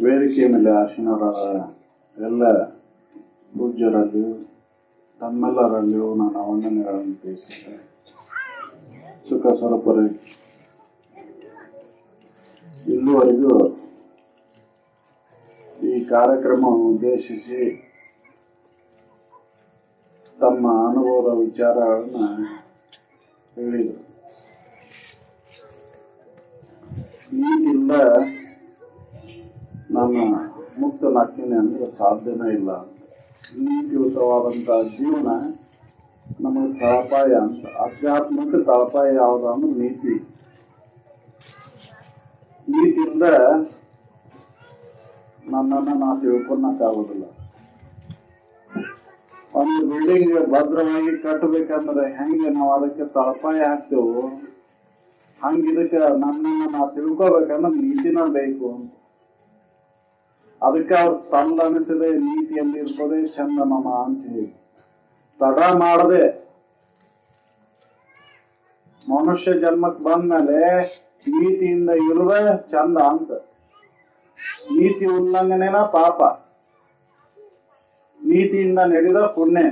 ವೇದಿಕೆ ಮೇಲೆ ಆಸೀನರಾದ ಎಲ್ಲ ಪೂಜ್ಯರಲ್ಲಿಯೂ ತಮ್ಮೆಲ್ಲರಲ್ಲಿಯೂ ನಾನು ವಂದನೆಗಳನ್ನು ತಿಳಿಸುತ್ತೇನೆ. ಸುಖ ಸ್ವರೂಪರೇ, ಇಲ್ಲಿವರೆಗೂ ಈ ಕಾರ್ಯಕ್ರಮವನ್ನು ಉದ್ದೇಶಿಸಿ ತಮ್ಮ ಅನುಭವದ ವಿಚಾರಗಳನ್ನ ಹೇಳಿದರು. ಈಗಿಲ್ಲ ನನ್ನ ಮುಕ್ತನಾಗ್ತೀನಿ ಅಂದ್ರೆ ಸಾಧ್ಯನೇ ಇಲ್ಲ. ನೀತಿಯುತವಾದಂತಹ ಜೀವನ ನಮಗೆ ತಳಪಾಯ ಅಂತ. ಆಧ್ಯಾತ್ಮಿಕ ತಳಪಾಯ ಯಾವುದು ಅಂದ್ರೆ ನೀತಿ. ನೀತಿಯಿಂದ ನನ್ನನ್ನು ನಾವು ತಿಳ್ಕೊಳಕ್ಕಾಗೋದಿಲ್ಲ. ಒಂದು ಬಿಲ್ಡಿಂಗ್ ಭದ್ರವಾಗಿ ಕಟ್ಟಬೇಕಂದ್ರೆ ಹೆಂಗೆ ನಾವು ಅದಕ್ಕೆ ತಳಪಾಯ ಹಾಕ್ತೇವೋ ಹಂಗ ಇದಕ್ಕೆ ನನ್ನನ್ನು ನಾವು ತಿಳ್ಕೊಬೇಕಂದ್ರೆ ನೀತಿನ ಬೇಕು ಅಂತ. ಅದಕ್ಕೆ ಅವ್ರು ತಲ್ಲ ಅನಿಸಿದೆ ನೀತಿಯಲ್ಲಿ ಇರ್ಬೋದೇ ಚಂದ ಮಮ ಅಂತ ಹೇಳಿ ತಡ ಮಾಡದೆ ಮನುಷ್ಯ ಜನ್ಮಕ್ಕೆ ಬಂದ್ಮೇಲೆ ನೀತಿಯಿಂದ ಇರುವೆ ಚಂದ ಅಂತ. ನೀತಿ ಉಲ್ಲಂಘನೆನ ಪಾಪ, ನೀತಿಯಿಂದ ನಡೆದ ಪುಣ್ಯ.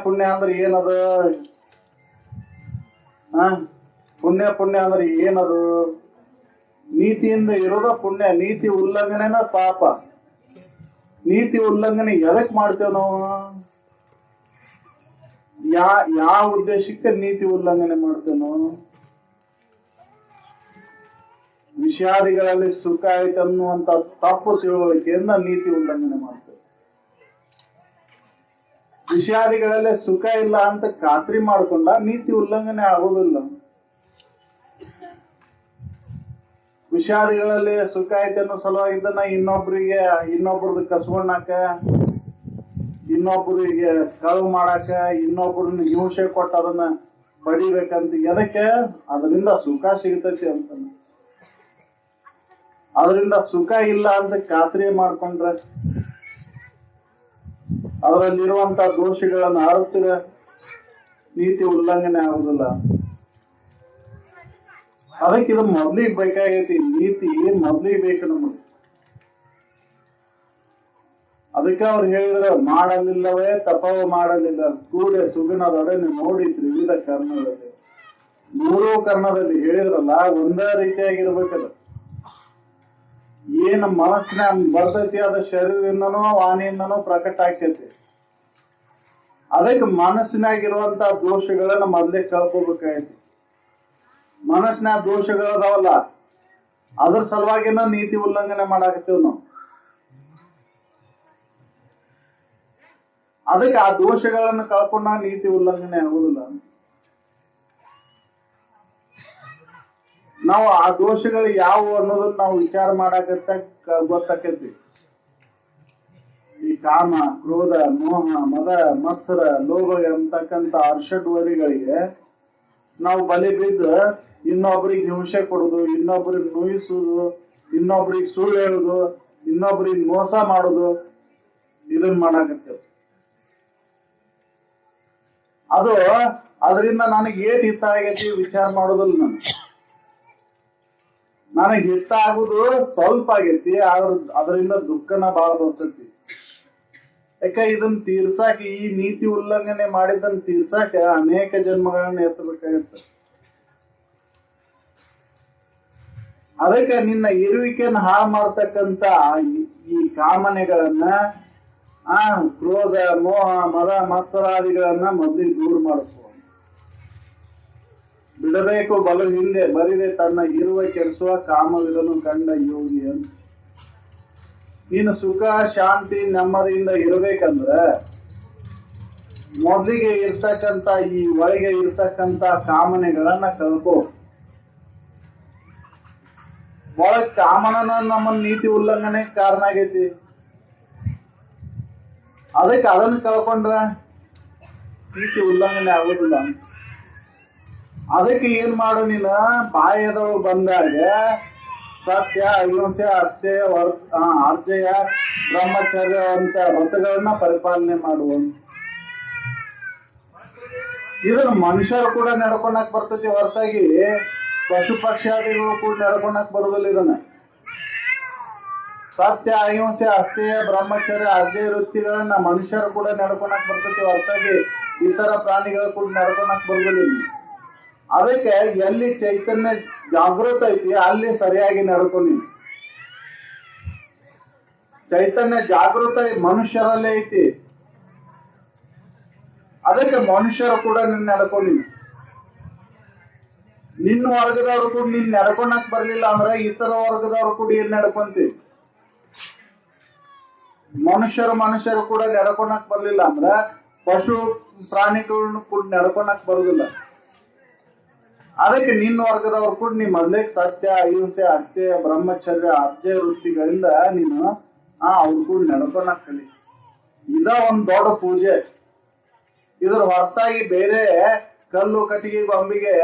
ಪುಣ್ಯ ಅಂದ್ರೆ ಏನದು? ಪುಣ್ಯ ಅಂದ್ರೆ ಏನದು? ನೀತಿಯಿಂದ ಇರೋದ ಪುಣ್ಯ. ನೀತಿ ಉಲ್ಲಂಘನೆನ ಪಾಪ. ನೀತಿ ಉಲ್ಲಂಘನೆ ಎದಕ್ ಮಾಡ್ತೇವೆ ನಾವು? ಯಾವ ಉದ್ದೇಶಕ್ಕೆ ನೀತಿ ಉಲ್ಲಂಘನೆ ಮಾಡ್ತೇವೆ ನಾವು? ವಿಷಾದಿಗಳಲ್ಲಿ ಸುಖ ಆಯ್ತು ಅನ್ನುವಂತ ತಪ್ಪು ತಿಳುವಳಿಕೆಯಿಂದ ನೀತಿ ಉಲ್ಲಂಘನೆ ಮಾಡ್ತೇವೆ. ವಿಷಾದಿಗಳಲ್ಲಿ ಸುಖ ಇಲ್ಲ ಅಂತ ಖಾತ್ರಿ ಮಾಡ್ಕೊಂಡ ನೀತಿ ಉಲ್ಲಂಘನೆ ಆಗೋದಿಲ್ಲ. ವಿಷಾದಿಗಳಲ್ಲಿ ಸುಖ ಆಯ್ತು ಅನ್ನೋ ಸಲುವಾಗಿದ್ದನ್ನ ಇನ್ನೊಬ್ರದ್ದು ಕಸ್ಕೊಂಡಾಕ, ಇನ್ನೊಬ್ಬರಿಗೆ ಕಳವು ಮಾಡಾಕ, ಇನ್ನೊಬ್ಬರನ್ನ ಹಿಂಸೆ ಕೊಟ್ಟು ಅದನ್ನ ಪಡಿಬೇಕಂತ ಎದಕ್ಕೆ? ಅದರಿಂದ ಸುಖ ಸಿಗ್ತೈತಿ ಅಂತ. ಅದರಿಂದ ಸುಖ ಇಲ್ಲ ಅಂತ ಖಾತ್ರಿ ಮಾಡ್ಕೊಂಡ್ರೆ ಅದರಲ್ಲಿರುವಂತ ದೋಷಗಳನ್ನ ಅರಿತಿರ ನೀತಿ ಉಲ್ಲಂಘನೆ ಆಗುದಿಲ್ಲ. ಅದಕ್ಕೆ ಇದು ಮೊದ್ಲಿಗೆ ಬೇಕಾಗೈತಿ. ನೀತಿ ಮೊದ್ಲಿಗೆ ಬೇಕು ನಮಗೆ. ಅದಕ್ಕೆ ಅವ್ರು ಹೇಳಿದ್ರೆ ಮಾಡಲಿಲ್ಲವೇ ತಪವ ಮಾಡಲಿಲ್ಲ ಕೂಡೆ ಸುಗುಣದೊಡನೆ ನೋಡಿ ತ್ರಿವಿಧ ಕರ್ಣದಲ್ಲಿ. ಮೂರೂ ಕರ್ಣದಲ್ಲಿ ಹೇಳಿದ್ರಲ್ಲ ಒಂದೇ ರೀತಿಯಾಗಿರ್ಬೇಕದ. ಏನ ಮನಸ್ಸಿನ ಬರ್ತೈತಿ ಅದ ಶರೀರದಿಂದನೋ ವಾಣಿಯಿಂದನೋ ಪ್ರಕಟ ಆಕೈತಿ. ಅದಕ್ಕೆ ಮನಸ್ಸಿನಾಗಿರುವಂತ ದೋಷಗಳನ್ನ ಮೊದ್ಲೇ ಕಳ್ಕೋಬೇಕಾಗೈತಿ. ಮನಸ್ಸಿನ ದೋಷಗಳದಾವಲ್ಲ ಅದ್ರ ಸಲುವಾಗಿನ ನೀತಿ ಉಲ್ಲಂಘನೆ ಮಾಡಾಕತ್ತೀವಿ ನಾವು. ಅದಕ್ಕೆ ಆ ದೋಷಗಳನ್ನು ಕಳ್ಕೊಂಡ ನೀತಿ ಉಲ್ಲಂಘನೆ ಆಗುದಿಲ್ಲ. ನಾವು ಆ ದೋಷಗಳು ಯಾವುವು ಅನ್ನೋದನ್ನ ನಾವು ವಿಚಾರ ಮಾಡಾಕತ್ತ ಗೊತ್ತಾಕೈತಿ. ಈ ಕಾಮ, ಕ್ರೋಧ, ಮೋಹ, ಮದ, ಮತ್ಸರ, ಲೋಭ ಅಂತಕ್ಕಂಥ ಅರ್ಷಡ್ವರಿಗಳಿಗೆ ನಾವು ಬಲಿ ಬಿದ್ದು ಇನ್ನೊಬ್ರಿಗೆ ಹಿಂಸೆ ಕೊಡುದು, ಇನ್ನೊಬ್ರಿಗೆ ನೋಯಿಸುದು, ಇನ್ನೊಬ್ರಿಗೆ ಸುಳ್ಳು ಹೇಳುದು, ಇನ್ನೊಬ್ರಿಗೆ ಮೋಸ ಮಾಡುದು, ಇದನ್ನ ಮಾಡಾಕತ್ತೇವೆ. ಅದು ಅದರಿಂದ ನನಗೆ ಏನ್ ಹಿತ ಆಗೈತಿ ವಿಚಾರ ಮಾಡೋದಿಲ್ಲ. ನನಗೆ ಹಿತ ಆಗುದು ಸ್ವಲ್ಪ ಆಗೈತಿ, ಅದರಿಂದ ದುಃಖನ ಬಹಳ ಬರ್ತೈತಿ. ಯಾಕೆ? ಇದನ್ನ ತೀರ್ಸಾಕ, ಈ ನೀತಿ ಉಲ್ಲಂಘನೆ ಮಾಡಿದ್ದನ್ನ ತೀರ್ಸಾಕ ಅನೇಕ ಜನ್ಮಗಳನ್ನ ಎತ್ತಬೇಕಾಗತ್ತೆ. ಅದಕ್ಕೆ ನಿನ್ನ ಇರುವಿಕೆಯನ್ನು ಹಾಳು ಮಾಡ್ತಕ್ಕಂತ ಈ ಕಾಮನೆಗಳನ್ನ, ಕ್ರೋಧ, ಮೋಹ, ಮದ, ಮತ್ಸರಾದಿಗಳನ್ನ ಮೊದಲಿಗೆ ದೂರ ಮಾಡಿಸ್ಕೊ. ಬಿಡಬೇಕು ಬಲು ಹಿಂದೆ ಬರಿದೆ ತನ್ನ ಇರುವ ಕೆಡಿಸುವ ಕಾಮವಿದನು ಕಂಡ ಯೋಗಿ ಅಂತ. ನೀನು ಸುಖ, ಶಾಂತಿ, ನೆಮ್ಮದಿಯಿಂದ ಇರಬೇಕಂದ್ರೆ ಮೊದಲಿಗೆ ಇರ್ತಕ್ಕಂತ ಈ ಒಳಗೆ ಇರ್ತಕ್ಕಂತ ಕಾಮನೆಗಳನ್ನ ಕಳ್ಕೋ. ಒಳಗ್ ಕಾಮನ ನಮ್ಮ ನೀತಿ ಉಲ್ಲಂಘನೆ ಕಾರಣ ಆಗೈತಿ. ಅದಕ್ಕೆ ಅದನ್ನ ಕಳ್ಕೊಂಡ್ರ ನೀತಿ ಉಲ್ಲಂಘನೆ ಆಗೋದಿಲ್ಲ. ಅದಕ್ಕೆ ಏನ್ ಮಾಡು, ನೀನು ಬಾಯದವು ಬಂದಾಗ ಸತ್ಯ, ಅಹಿಂಸೆ, ಅರ್ಜಯ, ಬ್ರಹ್ಮಚರ್ಯ ಅಂತ ವ್ರತಗಳನ್ನ ಪರಿಪಾಲನೆ ಮಾಡುವ. ಇದನ್ನ ಮನುಷ್ಯರು ಕೂಡ ನಡ್ಕೊಳಕ್ ಬರ್ತೈತಿ ಹೊರತಾಗಿ ಪಶು ಪಕ್ಷಾದಿಗಳು ಕೂಡ ನಡ್ಕೊಳಕ್ ಬರುದಿಲ್ಲ. ಇದನ್ನ ಸತ್ಯ ಅಹಿಂಸೆ ಅಸ್ಥೇಯ ಬ್ರಹ್ಮಚರ್ಯ ಅರ್ಜಯ ವೃತ್ತಿಗಳನ್ನ ಮನುಷ್ಯರು ಕೂಡ ನಡ್ಕೊಳಕ್ ಬರ್ತೈತಿ, ಹೊರತಾಗಿ ಇತರ ಪ್ರಾಣಿಗಳು ಕೂಡ ನಡ್ಕೊಳಕ್ ಬರುದಿಲ್ಲ. ಅದಕ್ಕೆ ಎಲ್ಲಿ ಚೈತನ್ಯ ಜಾಗೃತ ಐತಿ ಅಲ್ಲಿ ಸರಿಯಾಗಿ ನಡ್ಕೊಂಡಿ. ಚೈತನ್ಯ ಜಾಗೃತ ಮನುಷ್ಯರಲ್ಲೇ ಐತಿ, ಅದಕ್ಕೆ ಮನುಷ್ಯರು ಕೂಡ ನಿನ್ನ ನಡ್ಕೊಂಡಿ. ನಿನ್ನ ವರ್ಗದವ್ರು ಕೂಡ ನಿನ್ ನಡ್ಕೊಳಕ್ ಬರ್ಲಿಲ್ಲ ಅಂದ್ರೆ ಇತರ ವರ್ಗದವ್ರು ಕೂಡ ಏನ್ ನಡ್ಕೊಂತೀವಿ. ಮನುಷ್ಯರು ಕೂಡ ನಡ್ಕೊಳಕ್ ಬರ್ಲಿಲ್ಲ ಅಂದ್ರ ಪಶು ಪ್ರಾಣಿಗಳನ್ನ ಕೂಡ ನಡ್ಕೊಳಕ್ ಬರುದಿಲ್ಲ. ಅದಕ್ಕೆ ನಿನ್ನ ವರ್ಗದವ್ರು ಕೂಡ ನೀ ಮೊದ್ಲೇ ಸತ್ಯ ಅಹಿಂಸೆ ಅಸ್ಥೇಯ ಬ್ರಹ್ಮಚರ್ಯ ಅರ್ಜಯ ವೃತ್ತಿಗಳಿಂದ ನೀನು ಅವ್ರು ಕೂಡ ನಡ್ಕೊಳಕ್ ಕಲಿ. ಇದ ಒಂದ್ ದೊಡ್ಡ ಪೂಜೆ. ಇದ್ರ ಹೊರತಾಗಿ ಬೇರೆ ಕಲ್ಲು ಕಟ್ಟಿಗೆ ಗೊಂಬಿಗೆ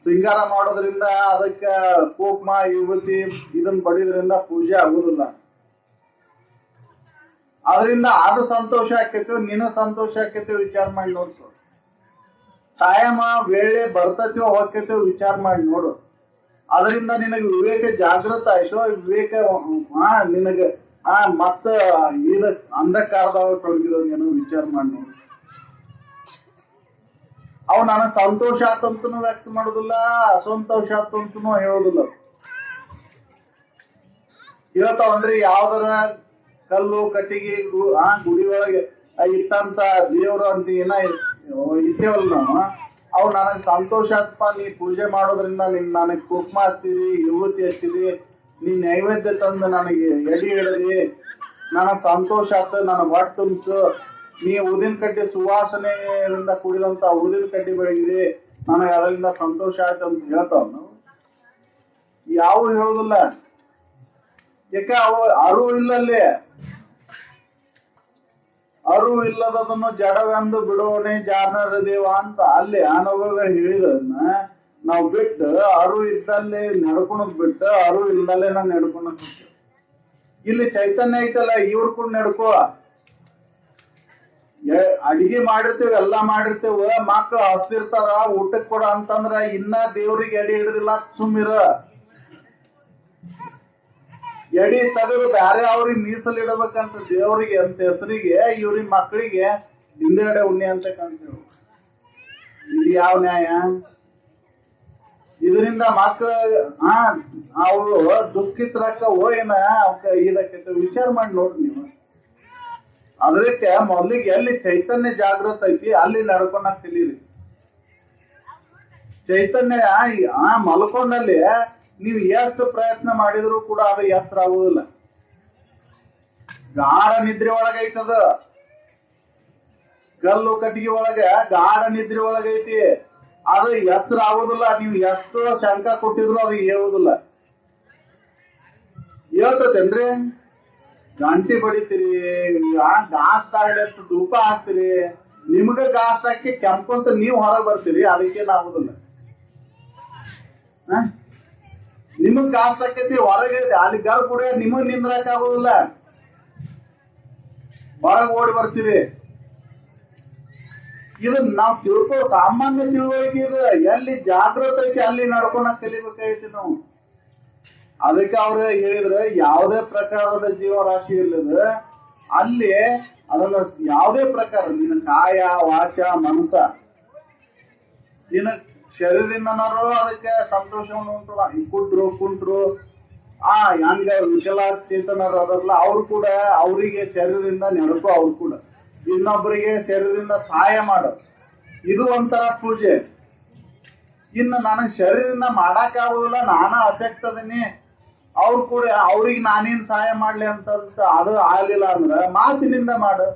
ಸಿಂಗಾರ ಮಾಡೋದ್ರಿಂದ ಅದಕ್ಕೆ ಕುಂಕುಮ ಯುವತಿ ಇದನ್ನ ಬಡಿದ್ರಿಂದ ಪೂಜೆ ಆಗುದಿಲ್ಲ. ಅದರಿಂದ ಅದು ಸಂತೋಷ ಆಕೈತಿ, ನೀನು ಸಂತೋಷ ಆಕೈತಿ, ವಿಚಾರ ಮಾಡಿ ನೋಡ್ಸು. ಟೈಮ ವೇಳೆ ಬರ್ತೈತಿವೋ ಹೋಗ್ತೈತಿವೋ ವಿಚಾರ ಮಾಡಿ ನೋಡು. ಅದರಿಂದ ನಿನಗೆ ವಿವೇಕ ಜಾಗೃತ ಆಯ್ತು. ವಿವೇಕ ನಿನಗೆ ಮತ್ತ ಇದ ಅಂಧಕಾರದಾಗ ತೊಡಗಿರೋದೇನೋ ವಿಚಾರ ಮಾಡಿ ನೋಡು. ಅವ್ ನನಗ್ ಸಂತೋಷ ಆತಂತನೂ ವ್ಯಕ್ತ ಮಾಡುದಿಲ್ಲ, ಅಸಂತೋಷ ಆತಂತನೂ ಹೇಳುದಿಲ್ಲ. ಹೇಳ್ತಾವಂದ್ರಿ ಯಾವ್ದಾರ ಕಲ್ಲು ಕಟ್ಟಿಗೆ ಗುಡಿ ಒಳಗೆ ಇಟ್ಟಂತ ದೇವ್ರು ಅಂತ ಏನ ಇದ್ದೇವಲ್ಲ ನಾವು, ಅವ್ ನನಗ್ ಸಂತೋಷ ಆತಪ್ಪ, ನೀ ಪೂಜೆ ಮಾಡೋದ್ರಿಂದ ನನಗ್ ಕುಂಕುಮ ಹಚ್ಚಿದಿ, ಯುವತಿ ಹಚ್ಚಿದಿ, ನೀ ನೈವೇದ್ಯ ತಂದು ನನಗೆ ಎಡಿ ಹಿಡದಿ, ನನಗ್ ಸಂತೋಷ ಆತ, ನನಗ್ ಹೊಟ್ಟೆ ತುಂಬಿಸು, ನೀ ಊದಿನ ಕಡ್ಡಿ ಸುವಾಸನೆಯಿಂದ ಕೂಡಿದಂತ ಊದಿನ ಕಡ್ಡಿ ಬೆಳಗಿದಿ, ನನಗೆ ಅದರಿಂದ ಸಂತೋಷ ಆಯ್ತು ಅಂತ ಹೇಳ್ತಾವ. ನಾವು ಯಾವ ಹೇಳುದಿಲ್ಲ. ಯಾಕೆ ಅವು ಅರಿವು ಇಲ್ಲಲ್ಲಿ. ಅರಿವು ಇಲ್ಲದನ್ನು ಜಡವೆಂದು ಬಿಡೋಣೆ ಜಾನರ ದೇವ ಅಂತ ಅಲ್ಲಿ ಅನುಭವಗಳು ಹೇಳಿದನ್ನ ನಾವು ಬಿಟ್ಟು ಅರಿವು ಇದ್ದಲ್ಲೇ ನಡ್ಕೊಳದ್ ಬಿಟ್ಟು ಅರಿವು ಇಲ್ದಲ್ಲೇ ನಾವು ನಡ್ಕೊಳಕ್. ಇಲ್ಲಿ ಚೈತನ್ಯ ಐತಲ್ಲ, ಇವ್ರು ಕೂಡ ನಡ್ಕೋ. ಅಡಿಗೆ ಮಾಡಿರ್ತೇವೆ, ಎಲ್ಲಾ ಮಾಡಿರ್ತೇವೆ, ಮಕ್ಳು ಹಸ್ತಿರ್ತಾರ ಊಟಕ್ ಕೊಡ ಅಂತಂದ್ರ ಇನ್ನ ದೇವ್ರಿಗೆ ಎಡಿ ಹಿಡಿದಿಲ್ಲ, ಸುಮ್ಮಿರ. ಎಡಿ ತೆಗೆದು ಬ್ಯಾರೆ ಅವ್ರಿಗೆ ಮೀಸಲಿಡಬೇಕಂತ ದೇವ್ರಿಗೆ ಅಂತ ಹೆಸರಿಗೆ ಇವ್ರಿಗೆ ಮಕ್ಕಳಿಗೆ ಹಿಂದೆಗಡೆ ಉಣ್ಣೆ ಅಂತ ಕಾಣ್ತೇವೆ. ಇದು ಯಾವ ನ್ಯಾಯ? ಇದರಿಂದ ಮಕ್ಕಳು ಅವರು ದುಃಖಿತರಕ್ಕವೋ ಏನ ಇದಕ್ಕೆ ವಿಚಾರ ಮಾಡಿ ನೋಡ್ರಿ ನೀವು. ಅದಕ್ಕೆ ಮೊದ್ಲಿಗೆ ಎಲ್ಲಿ ಚೈತನ್ಯ ಜಾಗೃತ ಐತಿ ಅಲ್ಲಿ ನಡ್ಕೊಂಡಾಗ ತಿಳಿರಿ. ಚೈತನ್ಯ ಮಲ್ಕೊಂಡಲ್ಲಿ ನೀವು ಎಷ್ಟು ಪ್ರಯತ್ನ ಮಾಡಿದ್ರು ಕೂಡ ಅದು ಎತ್ತರ ಆಗುದಿಲ್ಲ. ಗಾಢ ನಿದ್ರೆ ಒಳಗೈತದ. ಕಲ್ಲು ಕಟ್ಟಿಗೆ ಒಳಗ ಗಾಢ ನಿದ್ರೆ ಒಳಗೈತಿ, ಅದು ಎತ್ತರ ಆಗುದಿಲ್ಲ. ನೀವು ಎಷ್ಟು ಶಂಕ ಕೊಟ್ಟಿದ್ರು ಅದು ಹೇಳುದಿಲ್ಲ. ಹೇಳ್ತತೇನ್ರಿ? ಗಂಟಿ ಬಡಿತೀರಿ, ಗಾಸ್ ತಾಗಲತ್ತು ಧೂಪ ಹಾಕ್ತಿರಿ, ನಿಮ್ಗ ಗಾಸ್ ಹಾಕಿ ಕೆಂಪಂತ ನೀವು ಹೊರಗೆ ಬರ್ತೀರಿ, ಅದಕ್ಕೇನಾಗುದಿಲ್ಲ. ನಿಮಗ್ ಗಾಸ್ ಹಾಕೈತಿ ಹೊರಗೆ, ಅಲ್ಲಿ ಗರ್ ಕೂಡ ನಿಮಗ್ ನಿಂದ್ರಕ್ ಆಗುದಿಲ್ಲ, ಹೊರಗೆ ಓಡಿ ಬರ್ತೀರಿ. ಇದನ್ನ ನಾವು ತಿಳ್ಕೊ, ಸಾಮಾನ್ಯ ತಿಳುವಳಿಕೆ ಇದು. ಎಲ್ಲಿ ಜಾಗೃತ ಐತಿ ಅಲ್ಲಿ ನಡ್ಕೊಳಕ್ ಕಲಿಬೇಕಾಗೈತಿ ನಾವು. ಅದಕ್ಕೆ ಅವ್ರು ಹೇಳಿದ್ರೆ ಯಾವುದೇ ಪ್ರಕಾರದ ಜೀವರಾಶಿ ಇಲ್ಲದ ಅಲ್ಲಿ ಅದನ್ನ ಯಾವುದೇ ಪ್ರಕಾರ ನಿನ್ನ ಕಾಯ ವಾಚ ಮನಸ ನಿನ್ನ ಶರೀರದಿಂದನಾರು ಅದಕ್ಕೆ ಸಂತೋಷವನ್ನು ಉಂಟು ಕುಂಟ್ರು ಹೆಂಗ ವಿಕಲಾಚೇತನರು ಅದರಲ್ಲ ಅವ್ರು ಕೂಡ ಅವರಿಗೆ ಶರೀರದಿಂದ ನಡ್ಕೋ, ಅವ್ರು ಕೂಡ ಇನ್ನೊಬ್ಬರಿಗೆ ಶರೀರದಿಂದ ಸಹಾಯ ಮಾಡೋದು, ಇದು ಒಂಥರ ಪೂಜೆ. ಇನ್ನು ನನಗೆ ಶರೀರದಿಂದ ಮಾಡಕ್ ಆಗುದಿಲ್ಲ, ನಾನಾ ಅಶಕ್ತದೀನಿ, ಅವ್ರು ಕೂಡ ಅವ್ರಿಗೆ ನಾನೇನ್ ಸಹಾಯ ಮಾಡ್ಲಿ ಅಂತ ಅದು ಆಗ್ಲಿಲ್ಲ ಅಂದ್ರ ಮಾತಿನಿಂದ ಮಾಡು.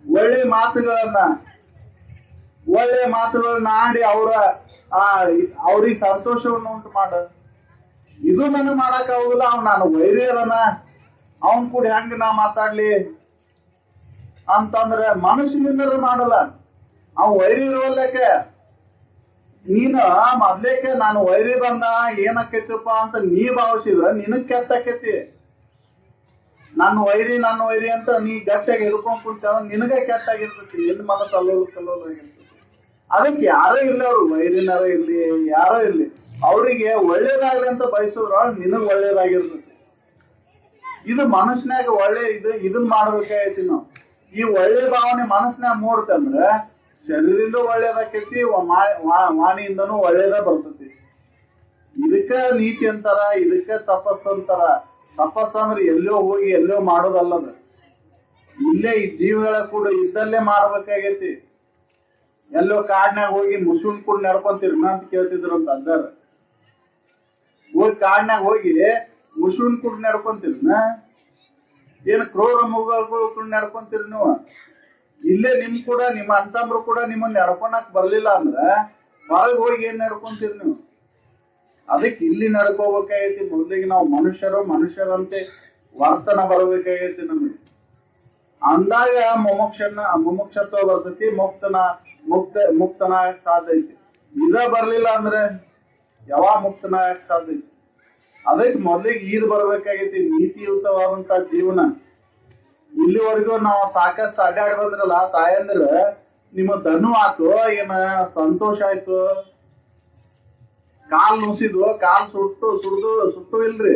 ಒಳ್ಳೆ ಮಾತುಗಳನ್ನ ಆಡಿ ಅವ್ರಿಗೆ ಸಂತೋಷವನ್ನು ಉಂಟು ಮಾಡು. ಇದು ನನಗ್ ಮಾಡಕ್ ಆಗುದಿಲ್ಲ, ನಾನು ವೈರಿ ಅದನ, ಅವನ್ ಕೂಡ ಹೆಂಗ ನಾ ಮಾತಾಡ್ಲಿ ಅಂತಂದ್ರೆ ಮನುಷ್ಯನಿಂದ ಮಾಡಲ್ಲ. ಅವ್ ವೈರಿ ಇರುವಲ್ಲಕ್ಕೆ ನೀನು ಮೊದ್ಲೇಕೆ ನಾನು ವೈರಿ ಬಂದ ಏನಕ್ಕೈತಿಪ್ಪ ಅಂತ ನೀ ಭಾವಿಸಿದ್ರ ನಿನಗ್ ಕೆಟ್ಟಾಕೈತಿ. ನನ್ನ ವೈರಿ ಅಂತ ನೀ ಗಟ್ಟಿಯಾಗಿ ಹಿಡ್ಕೊಂಡ್ ಕುಂತ ನಿನಗ ಕೆಟ್ಟಾಗಿರ್ತೈತಿ, ನಿನ್ನ ಮನಸ್ಸು ಕಲ್ಲೋಲಾಗಿರ್ತೈತಿ. ಅದಕ್ಕೆ ಯಾರೋ ಇರ್ಲಿ, ಅವ್ರು ವೈರಿನಾರ ಇರ್ಲಿ ಯಾರೋ ಇರ್ಲಿ, ಅವ್ರಿಗೆ ಒಳ್ಳೇದಾಗ್ಲಿ ಅಂತ ಬಯಸಿದ್ರ ನಿನಗ್ ಒಳ್ಳೇದಾಗಿರ್ತೈತಿ. ಇದು ಮನುಷ್ಯನಾಗ ಒಳ್ಳೆ ಇದನ್ ಮಾಡ್ಬೇಕಾಗೈತಿ ನಾವು. ಈ ಒಳ್ಳೆ ಭಾವನೆ ಮನಸ್ಸಿನಾಗ ಮೂಡ್ತಂದ್ರ ಶರೀರದಿಂದ ಒಳ್ಳೇದಾಕೈತಿ, ವಾಣಿಯಿಂದನೂ ಒಳ್ಳೇದ ಬರ್ತೈತಿ. ಇದಕ್ಕ ನೀತಿ ಅಂತಾರ, ಇದಕ್ಕ ತಪಸ್ಸು ಅಂತಾರ. ತಪಸ್ಸ ಅಂದ್ರೆ ಎಲ್ಲೋ ಹೋಗಿ ಎಲ್ಲೋ ಮಾಡೋದಲ್ಲದ, ಇಲ್ಲೇ ಈ ಜೀವಗಳ ಕೂಡ ಇದ್ದಲ್ಲೇ ಮಾಡ್ಬೇಕಾಗೈತಿ. ಎಲ್ಲೋ ಕಾಡ್ನಾಗ ಹೋಗಿ ಮುಸುಣ್ ಕೂಡ ನಡ್ಕೊಂತೀರಿ ಅಂತ ಕೇಳ್ತಿದ್ರು ಅಂತ ಅದ್ದಾರ. ಹೋಗಿ ಕಾಡ್ನಾಗ ಹೋಗಿ ಮುಸುಣ್ ಕೂಡ ನಡ್ಕೊಂತೀರಿನ, ಏನ್ ಕ್ರೂರ ಮೃಗಗಳು ಕೂಡ ನಡ್ಕೊಂತೀರಿ ನೀವು? ಇಲ್ಲೇ ಕೂಡ ನಿಮ್ಮ ಅಂತಂಬ್ರು ಕೂಡ ನಿಮ್ಮನ್ನ ನಡ್ಕೊಳಕ್ ಬರ್ಲಿಲ್ಲ ಅಂದ್ರ ಹೊರಗೆ ಹೋಗಿ ಏನ್ ನಡ್ಕೊಂತೀರಿ ನೀವು? ಅದಕ್ಕೆ ಇಲ್ಲಿ ನಡ್ಕೋಬೇಕಾಗೈತಿ. ಮೊದಲಿಗೆ ನಾವು ಮನುಷ್ಯರಂತೆ ವರ್ತನ ಬರ್ಬೇಕಾಗೈತಿ ನಮಗೆ. ಅಂದಾಗ ಮುಮುಕ್ಷತ್ವ ಬರ್ತೈತಿ, ಮುಕ್ತನಾಗಕ್ ಸಾಧ್ಯ ಐತಿ. ಇದ ಬರ್ಲಿಲ್ಲ ಅಂದ್ರೆ ಯಾವಾಗ ಮುಕ್ತನಾಗಕ್ ಸಾಧ್ಯ ಐತಿ? ಅದಕ್ಕೆ ಮೊದಲಿಗೆ ಈದ್ ಬರ್ಬೇಕಾಗೈತಿ, ನೀತಿಯುತವಾದಂತ ಜೀವನ. ಇಲ್ಲಿವರೆಗೂ ನಾವು ಸಾಕಷ್ಟು ಅಡ್ಡಾಡಿ ಬಂದ್ರಲ್ಲ ತಾಯಂದ್ರ, ನಿಮ್ಮ ದನು ಆಯ್ತು ಏನ ಸಂತೋಷ ಆಯ್ತು, ಕಾಲ್ ನುಸಿದ್ವು, ಕಾಲ್ ಸುಟ್ಟು ಇಲ್ರಿ,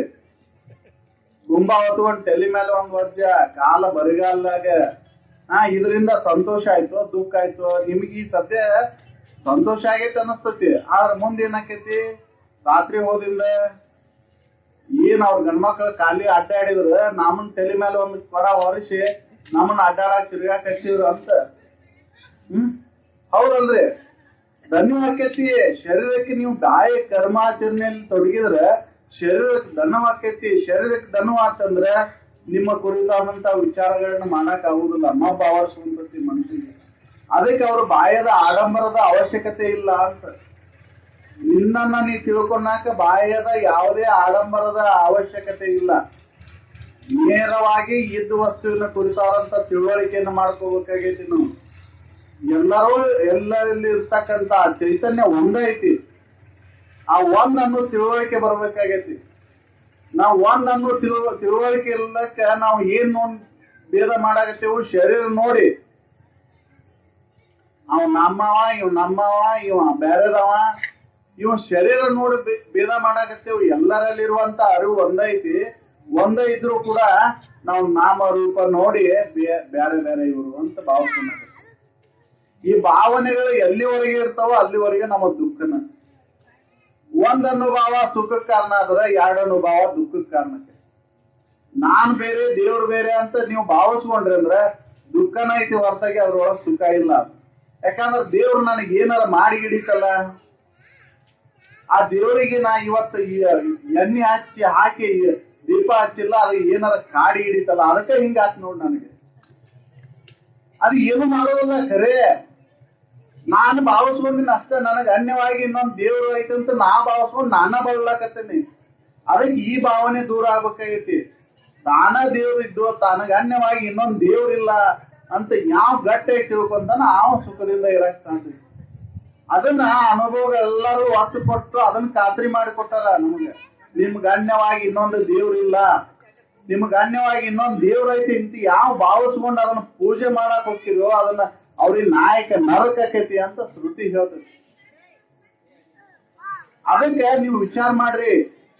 ಗುಂಬ ಹೊತ್ಕೊಂಡ್ ತಲೆ ಮೇಲೆ ಒಂದ್ ವಜ್ಜ, ಕಾಲ ಬರಿಗಾಲದಾಗ ಇದರಿಂದ ಸಂತೋಷ ಆಯ್ತು, ದುಃಖ ಆಯ್ತು. ನಿಮ್ಗೆ ಈ ಸದ್ಯ ಸಂತೋಷ ಆಗೈತಿ ಅನಸ್ತತಿ, ಆದ್ರ ಮುಂದೆ ಏನಾಕೈತಿ? ರಾತ್ರಿ ಹೋದಿಂದ ಏನ್ ಅವ್ರ ಗಂಡ್ಮಕ್ಳು ಖಾಲಿ ಅಡ್ಡಾಡಿದ್ರ ನಮ್ಮನ್ ತಲೆ ಮೇಲೆ ಒಂದ್ ಕೊಡ ಹೊರಿಸಿ ನಮ್ಮನ್ನ ಅಡ್ಡಾಡಕ್ ತಿರ್ಗಾಕ್ ಹಚ್ಚಿದ್ರು ಅಂತ. ಹೌದಲ್ರಿ? ಧನ್ಯ ಆಕೈತಿ. ಶರೀರಕ್ಕೆ ನೀವು ಕರ್ಮಾಚರಣೆಯಲ್ಲಿ ತೊಡಗಿದ್ರೆ ಶರೀರಕ್ಕೆ ಧನವಾಕೈತಿ. ಶರೀರಕ್ಕೆ ಧನವಾತಂದ್ರ ನಿಮ್ಮ ಕುರಿತಾದಂತ ವಿಚಾರಗಳನ್ನ ಮಾಡಕ್ ಆಗುದಿಲ್ಲ, ಮಬ್ಬ ಆವರಿಸ್ಕೊಂಡ್ಬರ್ತಿ ಮನುಷ್ಯನಿಗೆ. ಅದಕ್ಕೆ ಅವ್ರ ಬಾಯದ ಆಡಂಬರದ ಅವಶ್ಯಕತೆ ಇಲ್ಲ ಅಂತ. ನಿನ್ನನ್ನ ನೀ ತಿಳ್ಕೊಂಡಾಕ ಬಾಯದ ಯಾವುದೇ ಆಡಂಬರದ ಅವಶ್ಯಕತೆ ಇಲ್ಲ. ನೇರವಾಗಿ ಇದ್ದ ವಸ್ತುವಿನ ಕುರಿತಾದಂತ ತಿಳುವಳಿಕೆಯನ್ನು ಮಾಡ್ಕೋಬೇಕಾಗೈತಿ ನಾವು. ಎಲ್ಲರಲ್ಲಿ ಇರ್ತಕ್ಕಂತ ಚೈತನ್ಯ ಒಂದೈತಿ. ಆ ಒಂದನ್ನು ತಿಳುವಳಿಕೆ ಬರ್ಬೇಕಾಗೈತಿ. ನಾವು ಒಂದನ್ನು ತಿಳುವಳಿಕೆ ಇಲ್ಲಕ್ಕ ನಾವು ಏನ್ ಭೇದ ಮಾಡಾಕತ್ತೇವು? ಶರೀರ ನೋಡಿ ಅವ್ ನಮ್ಮವ ಇವ ಬೇರೆದವ, ಇವ ಶರೀರ ನೋಡಿ ಭೇದ ಮಾಡಾಕತ್ತೇವು. ಎಲ್ಲರಲ್ಲಿರುವಂತ ಅರಿವು ಒಂದೈತಿ. ಒಂದೇ ಇದ್ರು ಕೂಡ ನಾವು ನಾಮ ರೂಪ ನೋಡಿ ಬೇರೆ ಬೇರೆ ಇವರು ಅಂತ ಭಾವಿಸೋಣ. ಈ ಭಾವನೆಗಳು ಎಲ್ಲಿವರೆಗೆ ಇರ್ತಾವೋ ಅಲ್ಲಿವರೆಗೆ ನಮ್ಮ ದುಃಖನ. ಒಂದ್ ಅನುಭವ ಸುಖಕ್ಕೆ ಕಾರಣ ಆದ್ರೆ ಎರಡು ಅನುಭವ ದುಃಖಕ್ಕೆ ಕಾರಣಕ್ಕೆ. ನಾನ್ ಬೇರೆ ದೇವ್ರು ಬೇರೆ ಅಂತ ನೀವು ಭಾವಿಸ್ಕೊಂಡ್ರಿ ಅಂದ್ರೆ ದುಃಖನ ಐತಿ ಹೊರತಾಗಿ ಅದ್ರೊಳಗೆ ಸುಖ ಇಲ್ಲ. ಯಾಕಂದ್ರೆ ದೇವ್ರು ನನಗೆ ಏನಾರ ಮಾಡಿ ಹಿಡಿತಲ್ಲ, ಆ ದೇವರಿಗೆ ನಾ ಇವತ್ತು ಎಣ್ಣೆ ಹಾಕಿ ದೀಪ ಹಚ್ಚಿಲ್ಲ, ಅದು ಏನಾರ ಕಾಡಿ ಹಿಡಿತಲ್ಲ, ಅದಕ್ಕೆ ಹಿಂಗಾತ್ ನೋಡ್ ನನಗೆ. ಅದು ಏನು ಮಾಡೋದಿಲ್ಲ. ಖರೆ ನಾನು ಭಾವಿಸ್ಕೊಂಡಿನ ಅಷ್ಟೇ. ನನಗೆ ಅನ್ಯವಾಗಿ ಇನ್ನೊಂದು ದೇವ್ರು ಐತಂತ ನಾ ಭಾವಿಸ್ಕೊಂಡು ನಾನ ಬಳಲಾಕತ್ತೇನಿ. ಅದಕ್ಕೆ ಈ ಭಾವನೆ ದೂರ ಆಗ್ಬೇಕಾಗೈತಿ. ತಾನ ದೇವ್ರು ಇದ್ದು ತನಗ ಅನ್ಯವಾಗಿ ಇನ್ನೊಂದು ದೇವ್ರಿಲ್ಲ ಅಂತ ಯಾವ ಗಟ್ಟಿಯಾಗಿ ತಿಳ್ಕೊಂತಾನ ಅವ ಸುಖದಿಂದ ಇರಕ್ ಸಾಧ್ಯ. ಅದನ್ನ ಅನುಭವ ಎಲ್ಲರೂ ಒತ್ತು ಕೊಟ್ಟು ಅದನ್ನ ಖಾತ್ರಿ ಮಾಡಿಕೊಟ್ಟಾರ ನಮ್ಗೆ. ನಿಮ್ಗೆ ಅನ್ಯವಾಗಿ ಇನ್ನೊಂದು ದೇವ್ರಿಲ್ಲ, ನಿಮ್ಗೆ ಅನ್ಯವಾಗಿ ಇನ್ನೊಂದು ದೇವ್ರ ಐತಿ ಇಂತ ಯಾವ ಭಾವಿಸ್ಕೊಂಡು ಅದನ್ನ ಪೂಜೆ ಮಾಡಕ್ ಹೋಗ್ತಿರೋ ಅದನ್ನ ಅವ್ರಿಗೆ ನಾಯಕ ನರಕೈತಿ ಅಂತ ಶ್ರುತಿ ಹೇಳ್ತೈತಿ. ಅದಕ್ಕೆ ನೀವು ವಿಚಾರ ಮಾಡ್ರಿ,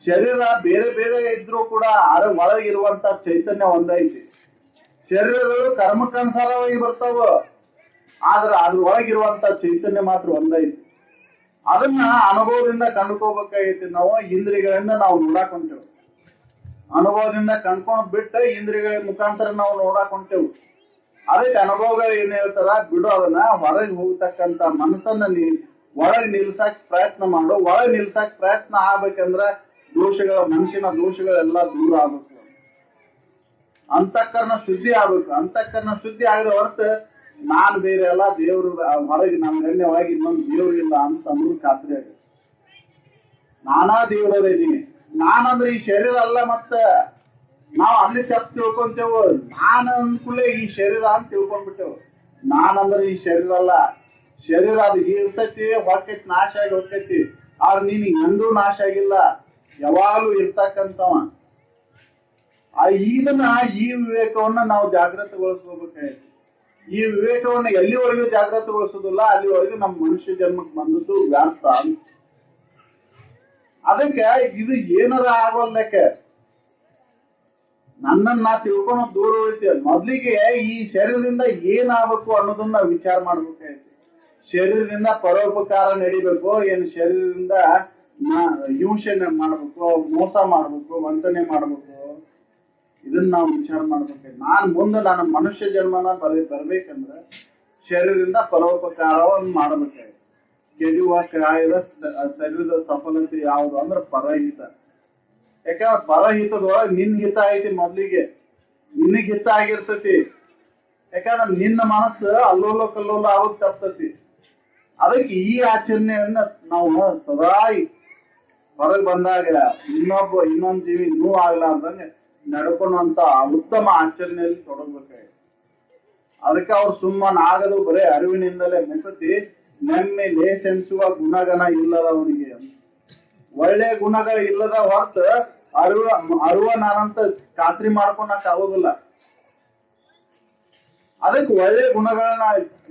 ಶರೀರ ಬೇರೆ ಬೇರೆ ಇದ್ರು ಕೂಡ ಒಳಗಿರುವಂತ ಚೈತನ್ಯ ಒಂದೈತಿ. ಶರೀರಗಳು ಕರ್ಮಕ್ಕನುಸಾರವಾಗಿ ಬರ್ತಾವ, ಆದ್ರ ಅದ್ರ ಒಳಗಿರುವಂತ ಚೈತನ್ಯ ಮಾತ್ರ ಒಂದೈತಿ. ಅದನ್ನ ಅನುಭವದಿಂದ ಕಂಡುಕೋಬೇಕಾಗೈತಿ. ನಾವು ಇಂದ್ರಿಯಗಳಿಂದ ನಾವು ನೋಡಾಕೊಂತೇವೆ, ಅನುಭವದಿಂದ ಕಂಡ್ಕೊಂಡ್ ಬಿಟ್ಟು ಇಂದ್ರಿಯಗಳ ಮುಖಾಂತರ ನಾವು ನೋಡಾಕೊಂತೇವೆ. ಅದಕ್ಕೆ ಅನುಭವಗಳು ಏನ್ ಹೇಳ್ತಾರ, ಬಿಡು ಅದನ್ನ, ಹೊರಗೆ ಹೋಗ್ತಕ್ಕಂತ ಮನಸ್ಸನ್ನ ಒಳಗ್ ನಿಲ್ಸಕ್ ಪ್ರಯತ್ನ ಮಾಡು. ಒಳಗ್ ನಿಲ್ಸಕ್ ಪ್ರಯತ್ನ ಆಗ್ಬೇಕಂದ್ರ ಮನುಷ್ಯನ ದೋಷಗಳೆಲ್ಲ ದೂರ ಆಗ್ಬೇಕು, ಅಂತಃಕರಣ ಶುದ್ಧಿ ಆಗ್ಬೇಕು. ಅಂತಃಕರಣ ಶುದ್ಧಿ ಆಗದ ಹೊರತು ನಾನ್ ಬೇರೆ ಅಲ್ಲ, ದೇವ್ರು ಹೊರಗೆ ನಮ್ ಗಣ್ಯವಾಗಿ ಇನ್ನೊಂದು ದೇವ್ರು ಇಲ್ಲ ಅಂತ ಅನ್ನೋದು ಖಾತ್ರಿ ಆಗುತ್ತೆ. ನಾನಾ ದೇವ್ರದೀನಿ, ನಾನಂದ್ರೆ ಈ ಶರೀರ ಅಲ್ಲ. ಮತ್ತ ನಾವ್ ಅಲ್ಲಿ ತಪ್ಪು ತಿಳ್ಕೊಂತೇವು. ನಾನ್ ಅನ್ಕೂಲೆ ಈ ಶರೀರ ಅಂತ ತಿಳ್ಕೊಂಡ್ಬಿಟ್ಟೇವು. ನಾನಂದ್ರೆ ಈ ಶರೀರ ಅಲ್ಲ. ಶರೀರ ಅದು ಇರ್ತೈತಿ, ಹೊಕ್ಕೈತಿ, ನಾಶ ಆಗಿ ಹೋಗ್ತೈತಿ. ಆದ್ರೆ ನೀನ್ ಎಂದೂ ನಾಶ ಆಗಿಲ್ಲ, ಯಾವಾಗ್ಲೂ ಇರ್ತಕ್ಕಂಥವ. ಇದನ್ನ ಈ ವಿವೇಕವನ್ನ ನಾವು ಜಾಗೃತಗೊಳಿಸ್ಕೋಬೇಕಾಯ್ತು. ಈ ವಿವೇಕವನ್ನ ಎಲ್ಲಿವರೆಗೂ ಜಾಗೃತಗೊಳಿಸೋದಿಲ್ಲ ಅಲ್ಲಿವರೆಗೂ ನಮ್ಮ ಮನುಷ್ಯ ಜನ್ಮಕ್ಕೆ ಬಂದದ್ದು ವ್ಯರ್ಥ. ಅದಕ್ಕೆ ಇದು ಏನಾರ ಆಗೋಲ್ಲಕ್ಕೆ ನನ್ನನ್ನ ನಾ ತಿಳ್ಕೊಳೋದ್ ದೂರ ಉಳಿತೆ. ಮೊದ್ಲಿಗೆ ಈ ಶರೀರದಿಂದ ಏನಾಗಬೇಕು ಅನ್ನೋದನ್ನ ವಿಚಾರ ಮಾಡ್ಬೇಕಾಯ್ತು. ಶರೀರದಿಂದ ಪರೋಪಕಾರ ನಡಿಬೇಕು, ಏನ್ ಶರೀರದಿಂದ ಹಿಂಸೆ ಮಾಡ್ಬೇಕು, ಮೋಸ ಮಾಡ್ಬೇಕು, ವಂಚನೆ ಮಾಡ್ಬೇಕು, ಇದನ್ನ ನಾವು ವಿಚಾರ ಮಾಡ್ಬೇಕು. ನಾನ್ ಮುಂದೆ ನನ್ನ ಮನುಷ್ಯ ಜನ್ಮನ ಬರ್ಬೇಕಂದ್ರೆ ಶರೀರದಿಂದ ಪರೋಪಕಾರವನ್ನು ಮಾಡಬೇಕಾಯ್ತು. ಕೆಡುವ ಕಾಯದ ಶರೀರದ ಸಫಲತೆ ಯಾವುದು ಅಂದ್ರೆ ಪರಹಿತ. ಯಾಕಂದ್ರೆ ಪರಹಿತದೊಳಗೆ ನಿನ್ ಹಿತ ಐತಿ, ಮೊದ್ಲಿಗೆ ನಿನಗ್ ಹಿತ ಆಗಿರ್ತತಿ. ಯಾಕಂದ್ರೆ ನಿನ್ನ ಮನಸ್ಸು ಅಲ್ಲೋಲ ಕಲ್ಲೋಲ ಆಗೋದ್ ತಪ್ತತಿ. ಅದಕ್ಕೆ ಈ ಆಚರಣೆಯನ್ನ ನಾವು ಸದಾ ಹೊರಗೆ ಬಂದಾಗ ಇನ್ನೊಂದ್ ಜೀವಿ ನೋವು ಆಗ್ಲಾರ್ದಂಗೆ ನಡ್ಕೊಳ್ಳುವಂತ ಉತ್ತಮ ಆಚರಣೆಯಲ್ಲಿ ತೊಡಗ್ಬೇಕಾಗಿ. ಅದಕ್ಕೆ ಅವ್ರು ಸುಮ್ಮನೆ ಆಗದು ಬರೇ ಅರಿವಿನಿಂದಲೇ ಮುಖತಿ ನೆಮ್ಮೆ ಲೇಸೆನ್ಸುವ ಗುಣಗಣ ಇಲ್ಲದ ಅವನಿಗೆ. ಒಳ್ಳೆ ಗುಣಗಳು ಇಲ್ಲದ ಹೊರತು ಅರುವ ನಾನಂತ ಖಾತ್ರಿ ಮಾಡ್ಕೊಳಕ್ ಆಗೋದಿಲ್ಲ. ಅದಕ್ಕೆ ಒಳ್ಳೆ ಗುಣಗಳನ್ನ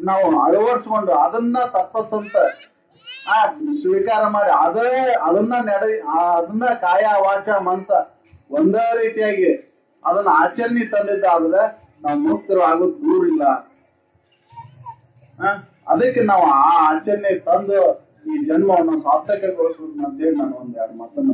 ನಾವು ಅಳವಡಿಸ್ಕೊಂಡು ಅದನ್ನ ತಪ್ಪಸಂತ ಸ್ವೀಕಾರ ಮಾಡಿ ಅದನ್ನ ಕಾಯ ವಾಚ ಮನಸ ಒಂದೇ ರೀತಿಯಾಗಿ ಅದನ್ನ ಆಚರಣೆ ತಂದಿದ್ದಾದ್ರೆ ನಾವು ಮುಕ್ತರು ಆಗೋದು ದೂರ ಇಲ್ಲ. ಅದಕ್ಕೆ ನಾವು ಆ ಆಚರಣೆ ತಂದು ಈ ಜನ್ಮವನ್ನು ಸಾರ್ಥಕಗೊಳಿಸಬೇಕು ಅಂತೇಳಿ ನಾನು ಒಂದೆರಡು ಮಾತನ್ನು